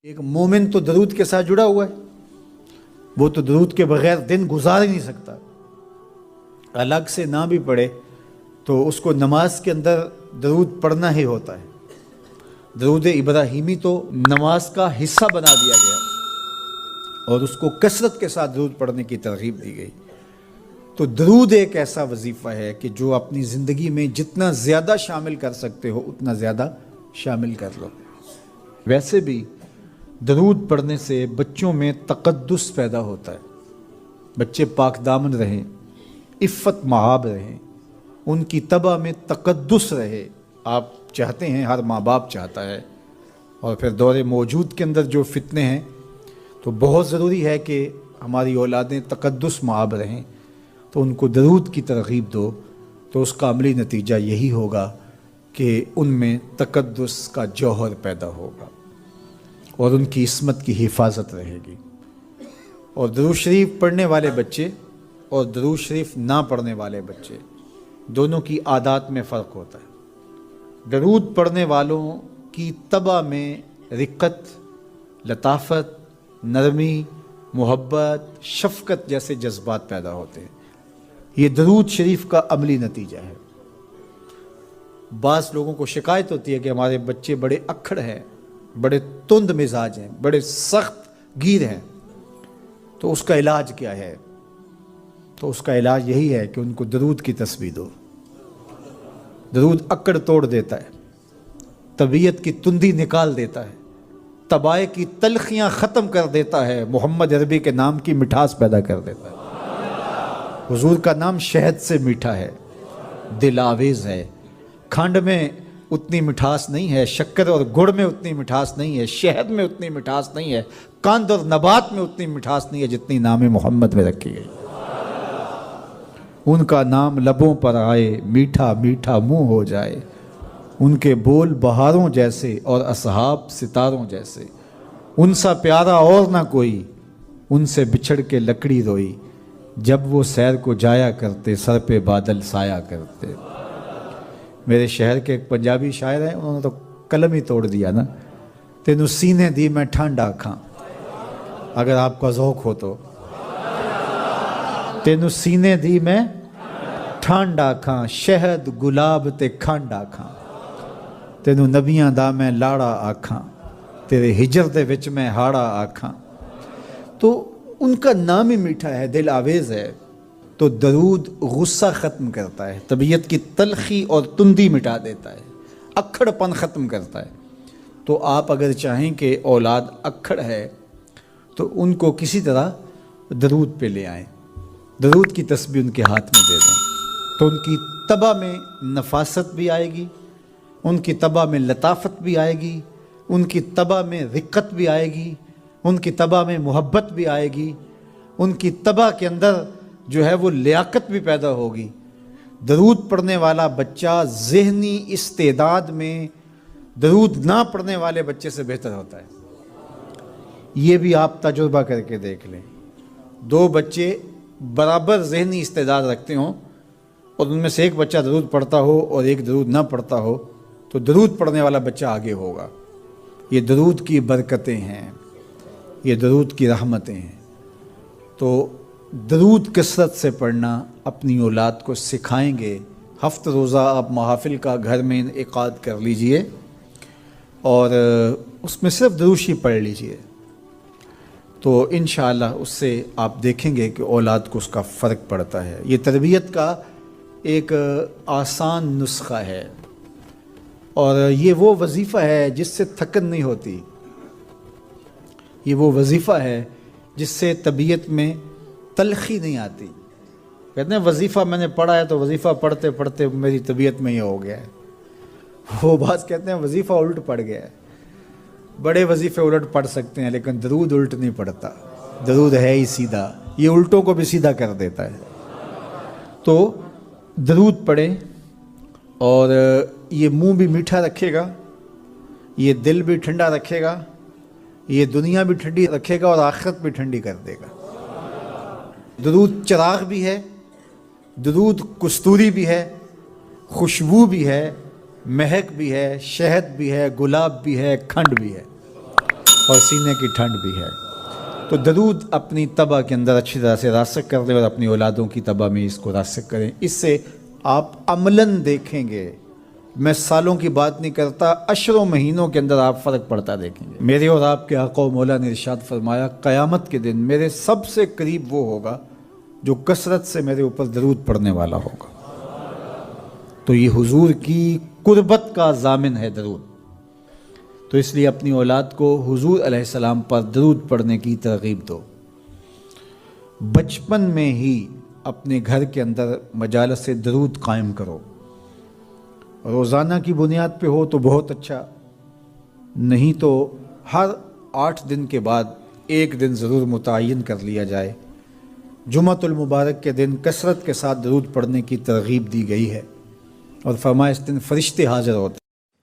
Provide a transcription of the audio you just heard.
ایک مومن تو درود کے ساتھ جڑا ہوا ہے، وہ تو درود کے بغیر دن گزار ہی نہیں سکتا، الگ سے نہ بھی پڑھے تو اس کو نماز کے اندر درود پڑھنا ہی ہوتا ہے۔ درود ابراہیمی تو نماز کا حصہ بنا دیا گیا اور اس کو کثرت کے ساتھ درود پڑھنے کی ترغیب دی گئی۔ تو درود ایک ایسا وظیفہ ہے کہ جو اپنی زندگی میں جتنا زیادہ شامل کر سکتے ہو اتنا زیادہ شامل کر لو۔ ویسے بھی درود پڑھنے سے بچوں میں تقدس پیدا ہوتا ہے، بچے پاک دامن رہیں، عفت مآب رہیں، ان کی طبع میں تقدس رہے۔ آپ چاہتے ہیں، ہر ماں باپ چاہتا ہے، اور پھر دور موجود کے اندر جو فتنے ہیں تو بہت ضروری ہے کہ ہماری اولادیں تقدس مآب رہیں، تو ان کو درود کی ترغیب دو، تو اس کا عملی نتیجہ یہی ہوگا کہ ان میں تقدس کا جوہر پیدا ہوگا اور ان کی عصمت کی حفاظت رہے گی۔ اور درود شریف پڑھنے والے بچے اور درود شریف نہ پڑھنے والے بچے دونوں کی عادات میں فرق ہوتا ہے۔ درود پڑھنے والوں کی طبع میں رقت، لطافت، نرمی، محبت، شفقت جیسے جذبات پیدا ہوتے ہیں۔ یہ درود شریف کا عملی نتیجہ ہے۔ بعض لوگوں کو شکایت ہوتی ہے کہ ہمارے بچے بڑے اکھڑ ہیں، بڑے تند مزاج ہیں، بڑے سخت گیر ہیں، تو اس کا علاج کیا ہے؟ تو اس کا علاج یہی ہے کہ ان کو درود کی تسبیح دو۔ درود اکڑ توڑ دیتا ہے، طبیعت کی تندی نکال دیتا ہے، طبائع کی تلخیاں ختم کر دیتا ہے، محمد عربی کے نام کی مٹھاس پیدا کر دیتا ہے۔ حضور کا نام شہد سے میٹھا ہے، دل آویز ہے، کھنڈ میں اتنی مٹھاس نہیں ہے، شکر اور گڑ میں اتنی مٹھاس نہیں ہے، شہد میں اتنی مٹھاس نہیں ہے، قند اور نبات میں اتنی مٹھاس نہیں ہے جتنی نام محمد میں رکھی گئی۔ ان کا نام لبوں پر آئے، میٹھا میٹھا منہ ہو جائے، ان کے بول بہاروں جیسے اور اصحاب ستاروں جیسے، ان سا پیارا اور نہ کوئی، ان سے بچھڑ کے لکڑی روئی، جب وہ سیر کو جایا کرتے سر پہ بادل سایا کرتے۔ میرے شہر کے ایک پنجابی شاعر ہیں، انہوں نے تو قلم ہی توڑ دیا نا، تینوں سینے دی میں ٹھنڈ آکھاں، اگر آپ کا ذوق ہو تو، تینوں سینے دی میں ٹھنڈ آکھاں، شہد گلاب تے کھنڈ آکھاں، تینوں نبیاں دا میں لاڑا آکھاں، تیرے ہجر دے وچ میں ہاڑا آکھاں۔ تو ان کا نام ہی میٹھا ہے، دل آویز ہے۔ تو درود غصہ ختم کرتا ہے، طبیعت کی تلخی اور تندی مٹا دیتا ہے، اکھڑ پن ختم کرتا ہے۔ تو آپ اگر چاہیں کہ اولاد اکھڑ ہے تو ان کو کسی طرح درود پہ لے آئیں، درود کی تسبیح ان کے ہاتھ میں دے دیں، تو ان کی طبع میں نفاست بھی آئے گی، ان کی طبع میں لطافت بھی آئے گی، ان کی طبع میں رقت بھی آئے گی، ان کی طبع میں محبت بھی آئے گی، ان کی طبع کے اندر جو ہے وہ لیاقت بھی پیدا ہوگی۔ درود پڑھنے والا بچہ ذہنی استعداد میں درود نہ پڑھنے والے بچے سے بہتر ہوتا ہے۔ یہ بھی آپ تجربہ کر کے دیکھ لیں، دو بچے برابر ذہنی استعداد رکھتے ہوں اور ان میں سے ایک بچہ درود پڑھتا ہو اور ایک درود نہ پڑھتا ہو، تو درود پڑھنے والا بچہ آگے ہوگا۔ یہ درود کی برکتیں ہیں، یہ درود کی رحمتیں ہیں۔ تو درود کثرت سے پڑھنا اپنی اولاد کو سکھائیں گے۔ ہفتہ روزہ آپ محافل کا گھر میں انعقاد کر لیجئے اور اس میں صرف دروشی پڑھ لیجئے، تو انشاءاللہ اس سے آپ دیکھیں گے کہ اولاد کو اس کا فرق پڑتا ہے۔ یہ تربیت کا ایک آسان نسخہ ہے اور یہ وہ وظیفہ ہے جس سے تھکن نہیں ہوتی، یہ وہ وظیفہ ہے جس سے طبیعت میں تلخی نہیں آتی۔ کہتے ہیں وظیفہ میں نے پڑھا ہے تو وظیفہ پڑھتے پڑھتے میری طبیعت میں یہ ہو گیا ہے، وہ بعض کہتے ہیں وظیفہ الٹ پڑ گیا ہے۔ بڑے وظیفے الٹ پڑھ سکتے ہیں لیکن درود الٹ نہیں پڑھتا، درود ہے ہی سیدھا، یہ الٹوں کو بھی سیدھا کر دیتا ہے۔ تو درود پڑھیں اور یہ منہ بھی میٹھا رکھے گا، یہ دل بھی ٹھنڈا رکھے گا، یہ دنیا بھی ٹھنڈی رکھے گا اور آخرت بھی ٹھنڈی کر دے گا۔ درود چراغ بھی ہے، درود کستوری بھی ہے، خوشبو بھی ہے، مہک بھی ہے، شہد بھی ہے، گلاب بھی ہے، کھنڈ بھی ہے۔ اور سینے کی ٹھنڈ بھی ہے۔ تو درود اپنی طبع کے اندر اچھی طرح سے راسخ کر لیں اور اپنی اولادوں کی طبع میں اس کو راسخ کریں۔ اس سے آپ عملاً دیکھیں گے، میں سالوں کی بات نہیں کرتا، اشروں مہینوں کے اندر آپ فرق پڑتا دیکھیں گے۔ میرے اور آپ کے آقا و مولا نے ارشاد فرمایا، قیامت کے دن میرے سب سے قریب وہ ہوگا جو کثرت سے میرے اوپر درود پڑھنے والا ہوگا۔ تو یہ حضور کی قربت کا ضامن ہے درود۔ تو اس لیے اپنی اولاد کو حضور علیہ السلام پر درود پڑھنے کی ترغیب دو۔ بچپن میں ہی اپنے گھر کے اندر مجالس درود قائم کرو، روزانہ کی بنیاد پہ ہو تو بہت اچھا، نہیں تو ہر 8 دن کے بعد ایک دن ضرور متعین کر لیا جائے۔ جمعۃ المبارک کے دن کثرت کے ساتھ درود پڑھنے کی ترغیب دی گئی ہے، اور فرمایا اس دن فرشتے حاضر ہوتے ہیں۔